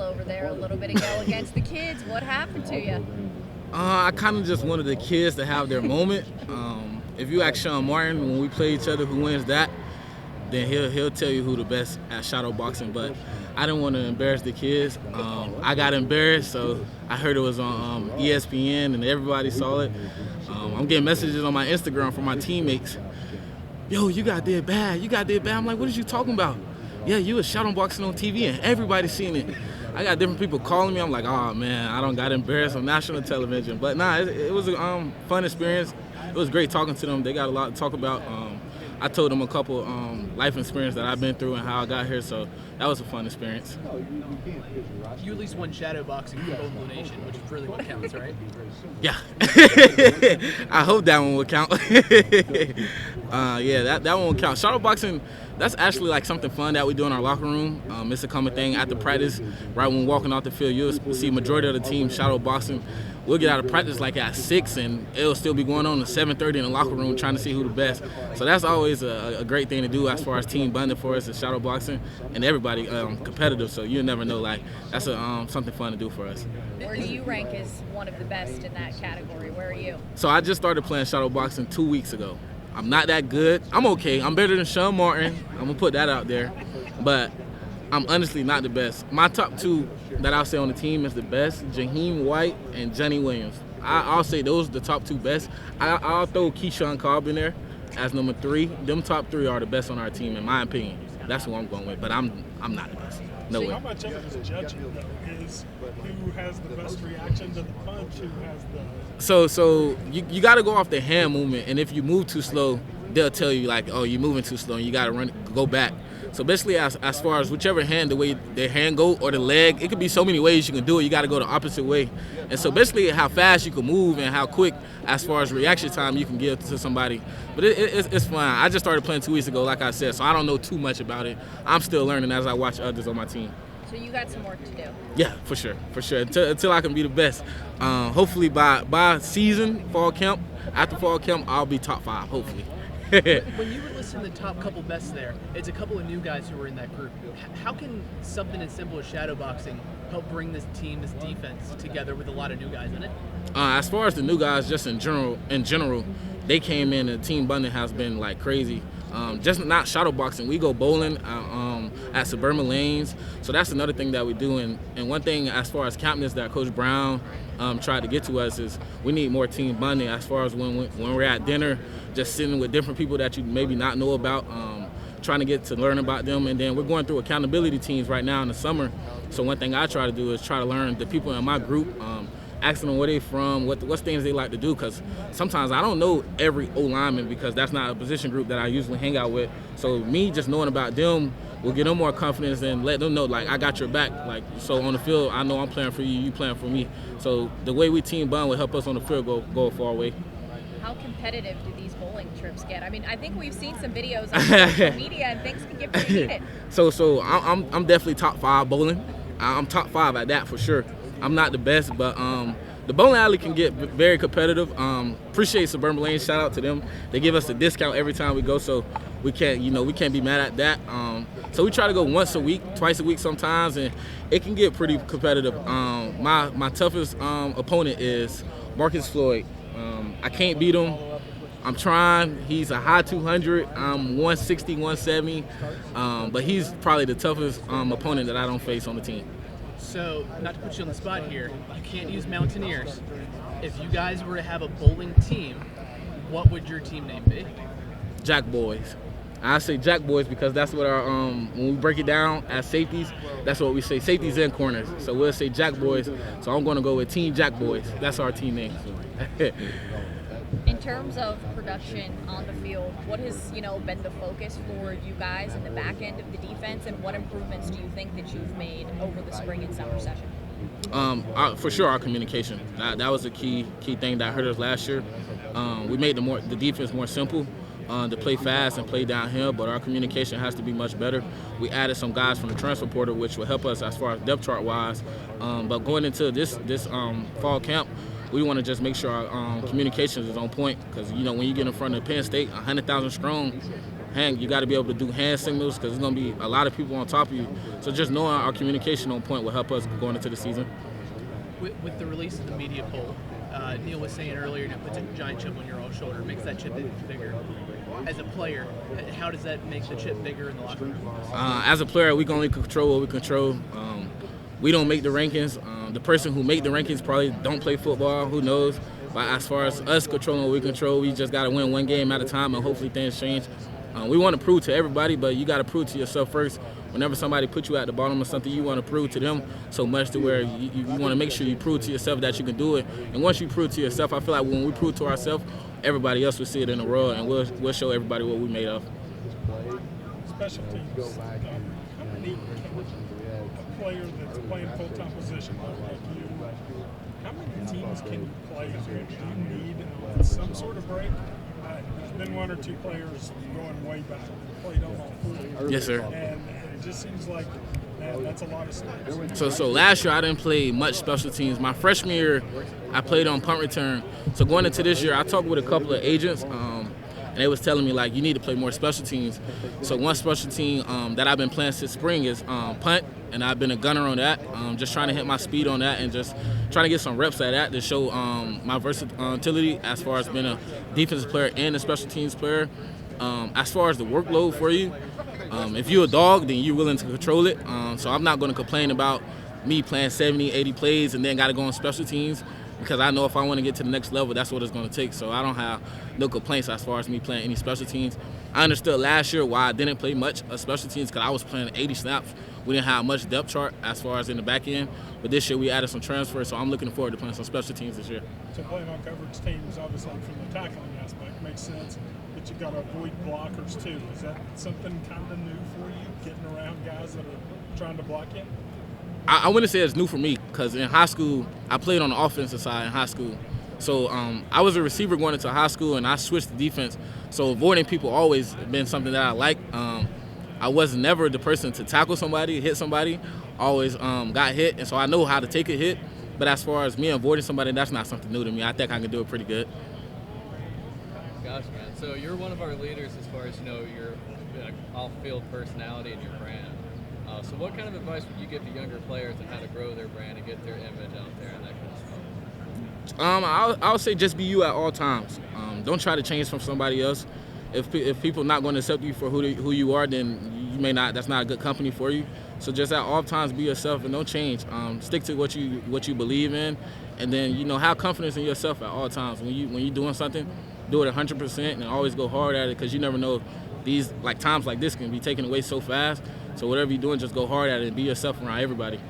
over there a little bit ago against the kids. What happened to you? I kind of just wanted the kids to have their moment. If you ask Sean Martin when we play each other who wins that, then he'll tell you who the best at shadow boxing. But I didn't want to embarrass the kids. I got embarrassed, so I heard it was on ESPN and everybody saw it. I'm getting messages on my Instagram from my teammates. Yo, you got did bad. You got did bad. I'm like, what are you talking about? Yeah, you was shadow boxing on TV and everybody's seen it. I got different people calling me. I'm like, oh man, I don't got embarrassed on national television. But nah, it was a fun experience. It was great talking to them. They got a lot to talk about. I told them a couple life experience that I've been through and how I got here, so that was a fun experience. You at least won shadow boxing for Golden Blue Nation, which is really what counts, right? Yeah. I hope that one will count. Yeah, that one will count. Shadow boxing, that's actually like something fun that we do in our locker room. It's a common thing after practice. Right when we're walking off the field, you'll see majority of the team shadow boxing. We'll get out of practice like at 6, and it'll still be going on at 7:30 in the locker room trying to see who the best. So that's always a great thing to do as far as team bonding for us is shadow boxing, and everybody competitive. So you'll never know. Like that's something fun to do for us. Where do you rank as one of the best in that category? Where are you? So I just started playing shadow boxing 2 weeks ago. I'm not that good. I'm okay. I'm better than Sean Martin. I'm gonna put that out there, but I'm honestly not the best. My top 2 that I'll say on the team is the best, Jaheim White and Johnny Williams. I'll say those are the top 2 best. I'll throw Keyshawn Cobb in there as number 3. Them top 3 are the best on our team, in my opinion. That's who I'm going with, but I'm not the best. No way. How much of it is judging, though, is who has the best reaction to the punch, who has the... So you got to go off the hand movement, and if you move too slow, they'll tell you, like, oh, you're moving too slow, and you got to go back. So basically, as far as whichever hand, the way their hand go or the leg, it could be so many ways you can do it. You got to go the opposite way. And so basically, how fast you can move and how quick, as far as reaction time, you can give to somebody. But it's fun. I just started playing 2 weeks ago, like I said, so I don't know too much about it. I'm still learning as I watch others on my team. So you got some work to do. Yeah, for sure. Until I can be the best. Hopefully by season, fall camp, after fall camp, I'll be top 5, hopefully. When you were listing the top couple bests there, it's a couple of new guys who were in that group. How can something as simple as shadow boxing help bring this team, this defense together with a lot of new guys in it? As far as the new guys, just in general, they came in and team bonding has been like crazy. Just not shadow boxing. We go bowling at suburban lanes. So that's another thing that we do. And one thing as far as campness that Coach Brown tried to get to us is we need more team bonding as far as when we're at dinner, just sitting with different people that you maybe not know about, trying to get to learn about them. And then we're going through accountability teams right now in the summer. So one thing I try to do is try to learn the people in my group, asking them where they from, what things they like to do, because sometimes I don't know every O-lineman because that's not a position group that I usually hang out with. So me just knowing about them will give them more confidence and let them know, like, I got your back. Like, so on the field, I know I'm playing for you, you playing for me. So the way we team bond will help us on the field go a far way. How competitive do these bowling trips get? I mean, I think we've seen some videos on social media and things can get pretty heated. So I'm definitely top 5 bowling. I'm top 5 at that for sure. I'm not the best, but the bowling alley can get very competitive. Appreciate Suburban Lane. Shout out to them. They give us a discount every time we go, so we can't be mad at that. So we try to go once a week, twice a week sometimes, and it can get pretty competitive. My toughest opponent is Marcus Floyd. I can't beat him. I'm trying. He's a high 200. I'm 160, 170, but he's probably the toughest opponent that I don't face on the team. So, not to put you on the spot here, you can't use Mountaineers. If you guys were to have a bowling team, what would your team name be? Jack Boys. I say Jack Boys because that's what our when we break it down as safeties, that's what we say. Safeties and corners. So we'll say Jack Boys. So I'm going to go with Team Jack Boys. That's our team name. In terms of production on the field, what has been the focus for you guys in the back end of the defense, and what improvements do you think that you've made over the spring and summer session? For sure, our communication. That was a key thing that hurt us last year. We made the defense more simple to play fast and play downhill, but our communication has to be much better. We added some guys from the transfer portal, which will help us as far as depth chart wise. But going into this fall camp, we want to just make sure our communications is on point because, when you get in front of Penn State, 100,000 strong, you got to be able to do hand signals because there's going to be a lot of people on top of you. So just knowing our communication on point will help us going into the season. With the release of the media poll, Neil was saying earlier, it puts a giant chip on your own shoulder, makes that chip bigger. As a player, how does that make the chip bigger in the locker room? As a player, we can only control what we control. We don't make the rankings. The person who make the rankings probably don't play football. Who knows? But as far as us controlling what we control, we just got to win one game at a time, and hopefully things change. We want to prove to everybody, but you got to prove to yourself first. Whenever somebody puts you at the bottom of something, you want to prove to them so much to where you want to make sure you prove to yourself that you can do it. And once you prove to yourself, I feel like when we prove to ourselves, everybody else will see it in the world, and we'll show everybody what we made of. Special teams. How many a player that's playing full-time position like you? How many teams can you play? Do you need some sort of break? There's been one or two players going way back that played on all four. Yes, sir. And it just seems like that's a lot of snaps. So last year I didn't play much special teams. My freshman year I played on punt return. So going into this year I talked with a couple of agents and they was telling me like you need to play more special teams. So one special team that I've been playing since spring is punt, and I've been a gunner on that. Just trying to hit my speed on that and just trying to get some reps at that to show my versatility as far as being a defensive player and a special teams player. As far as the workload for you, if you're a dog, then you're willing to control it. So I'm not going to complain about me playing 70, 80 plays and then got to go on special teams because I know if I want to get to the next level, that's what it's going to take. So I don't have no complaints as far as me playing any special teams. I understood last year why I didn't play much of special teams because I was playing 80 snaps. We didn't have much depth chart as far as in the back end. But this year we added some transfers, so I'm looking forward to playing some special teams this year. So playing on coverage teams, obviously from the tackling aspect, makes sense. But you've got to avoid blockers too. Is that something kind of new for you, getting around guys that are trying to block you? I wouldn't say it's new for me because in high school, I played on the offensive side in high school. So I was a receiver going into high school, and I switched to defense. So avoiding people always been something that I like. I was never the person to tackle somebody, hit somebody. Always got hit, and so I know how to take a hit. But as far as me avoiding somebody, that's not something new to me. I think I can do it pretty good. Gotcha, man. So you're one of our leaders as far as, your off-field personality and your brand. So what kind of advice would you give to younger players on how to grow their brand and get their image out there and that kind of stuff? I would say just be you at all times. Don't try to change from somebody else. If people are not going to accept you for who you are, then you may not. That's not a good company for you. So just at all times, be yourself and don't change. Stick to what you believe in, and then have confidence in yourself at all times. When you're doing something, do it 100% and always go hard at it because you never know these times like this can be taken away so fast. So whatever you're doing, just go hard at it and be yourself around everybody.